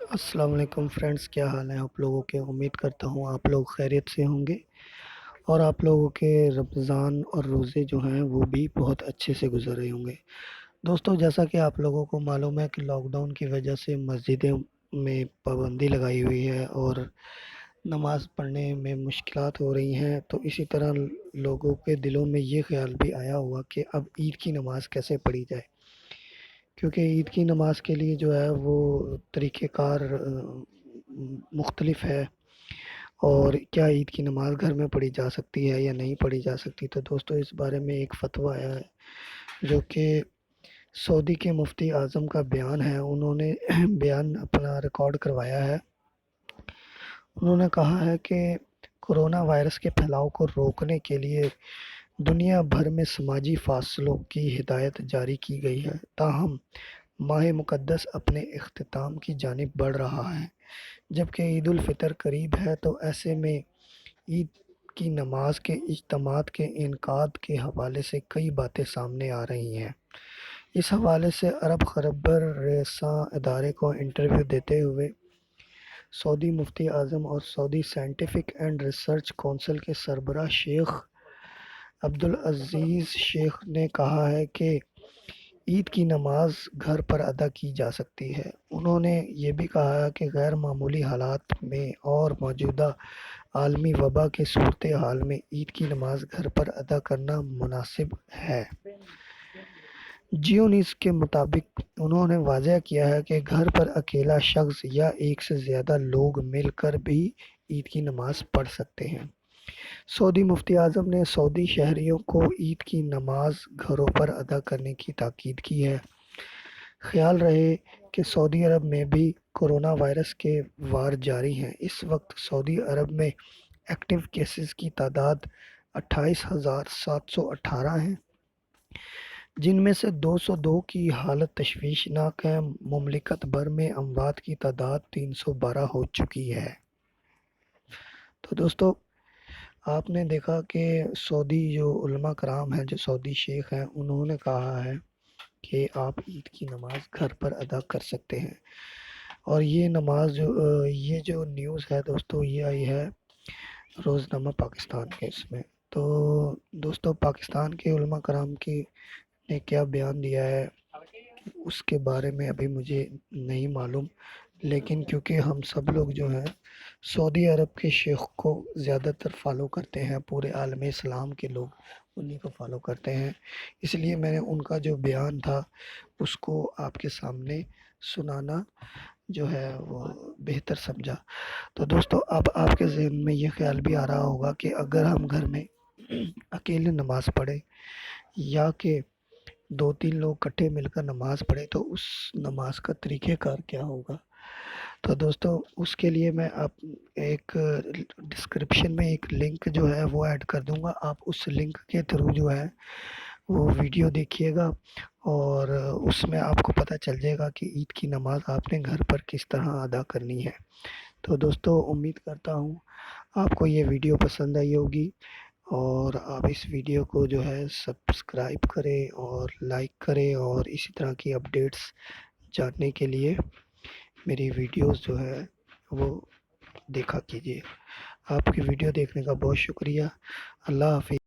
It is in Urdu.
السلام علیکم فرینڈز، کیا حال ہے آپ لوگوں کے؟ امید کرتا ہوں آپ لوگ خیریت سے ہوں گے اور آپ لوگوں کے رمضان اور روزے جو ہیں وہ بھی بہت اچھے سے گزر رہے ہوں گے۔ دوستو، جیسا کہ آپ لوگوں کو معلوم ہے کہ لاک ڈاؤن کی وجہ سے مسجدوں میں پابندی لگائی ہوئی ہے اور نماز پڑھنے میں مشکلات ہو رہی ہیں، تو اسی طرح لوگوں کے دلوں میں یہ خیال بھی آیا ہوا کہ اب عید کی نماز کیسے پڑھی جائے، کیونکہ عید کی نماز کے لیے جو ہے وہ طریقہ کار مختلف ہے، اور کیا عید کی نماز گھر میں پڑھی جا سکتی ہے یا نہیں پڑھی جا سکتی۔ تو دوستو، اس بارے میں ایک فتویٰ آیا ہے جو کہ سعودی کے مفتی اعظم کا بیان ہے۔ انہوں نے بیان اپنا ریکارڈ کروایا ہے۔ انہوں نے کہا ہے کہ کورونا وائرس کے پھیلاؤ کو روکنے کے لیے دنیا بھر میں سماجی فاصلوں کی ہدایت جاری کی گئی ہے، تاہم ماہ مقدس اپنے اختتام کی جانب بڑھ رہا ہے، جبکہ عید الفطر قریب ہے۔ تو ایسے میں عید کی نماز کے اجتماعات کے انعقاد کے حوالے سے کئی باتیں سامنے آ رہی ہیں۔ اس حوالے سے عرب خبر رساں ادارے کو انٹرویو دیتے ہوئے سعودی مفتی اعظم اور سعودی سائنٹیفک اینڈ ریسرچ کونسل کے سربراہ شیخ عبدالعزیز شیخ نے کہا ہے کہ عید کی نماز گھر پر ادا کی جا سکتی ہے۔ انہوں نے یہ بھی کہا کہ غیر معمولی حالات میں اور موجودہ عالمی وبا کے صورتحال میں عید کی نماز گھر پر ادا کرنا مناسب ہے۔ جیو نیوز کے مطابق انہوں نے واضح کیا ہے کہ گھر پر اکیلا شخص یا ایک سے زیادہ لوگ مل کر بھی عید کی نماز پڑھ سکتے ہیں۔ سعودی مفتی اعظم نے سعودی شہریوں کو عید کی نماز گھروں پر ادا کرنے کی تاکید کی ہے۔ خیال رہے کہ سعودی عرب میں بھی کورونا وائرس کے وار جاری ہیں۔ اس وقت سعودی عرب میں ایکٹیو کیسز کی تعداد 28,718 ہیں، جن میں سے 202 کی حالت تشویشناک ہے۔ مملکت بھر میں اموات کی تعداد 312 ہو چکی ہے۔ تو دوستو، آپ نے دیکھا کہ سعودی جو علماء کرام ہیں، جو سعودی شیخ ہیں، انہوں نے کہا ہے کہ آپ عید کی نماز گھر پر ادا کر سکتے ہیں۔ اور یہ جو نیوز ہے دوستو، یہ آئی ہے روزنامہ پاکستان کے اس میں۔ تو دوستو، پاکستان کے علماء کرام کی نے کیا بیان دیا ہے اس کے بارے میں ابھی مجھے نہیں معلوم، لیکن کیونکہ ہم سب لوگ جو ہیں سعودی عرب کے شیخ کو زیادہ تر فالو کرتے ہیں، پورے عالم اسلام کے لوگ انہی کو فالو کرتے ہیں، اس لیے میں نے ان کا جو بیان تھا اس کو آپ کے سامنے سنانا جو ہے وہ بہتر سمجھا۔ تو دوستو، اب آپ کے ذہن میں یہ خیال بھی آ رہا ہوگا کہ اگر ہم گھر میں اکیلے نماز پڑھیں یا کہ 2-3 لوگ اکٹھے مل کر نماز پڑھیں تو اس نماز کا طریقہ کار کیا ہوگا۔ تو دوستو، اس کے لیے میں آپ ایک ڈسکرپشن میں ایک لنک جو ہے وہ ایڈ کر دوں گا، آپ اس لنک کے تھرو جو ہے وہ ویڈیو دیکھیے گا اور اس میں آپ کو پتہ چل جائے گا کہ عید کی نماز آپ نے گھر پر کس طرح ادا کرنی ہے۔ تو دوستو، امید کرتا ہوں آپ کو یہ ویڈیو پسند آئی ہوگی، اور آپ اس ویڈیو کو جو ہے سبسکرائب کریں اور لائک کریں، اور اسی طرح کی اپڈیٹس جاننے کے لیے میری ویڈیوز جو ہے وہ دیکھا کیجیے۔ آپ کی ویڈیو دیکھنے کا بہت شکریہ۔ اللہ حافظ۔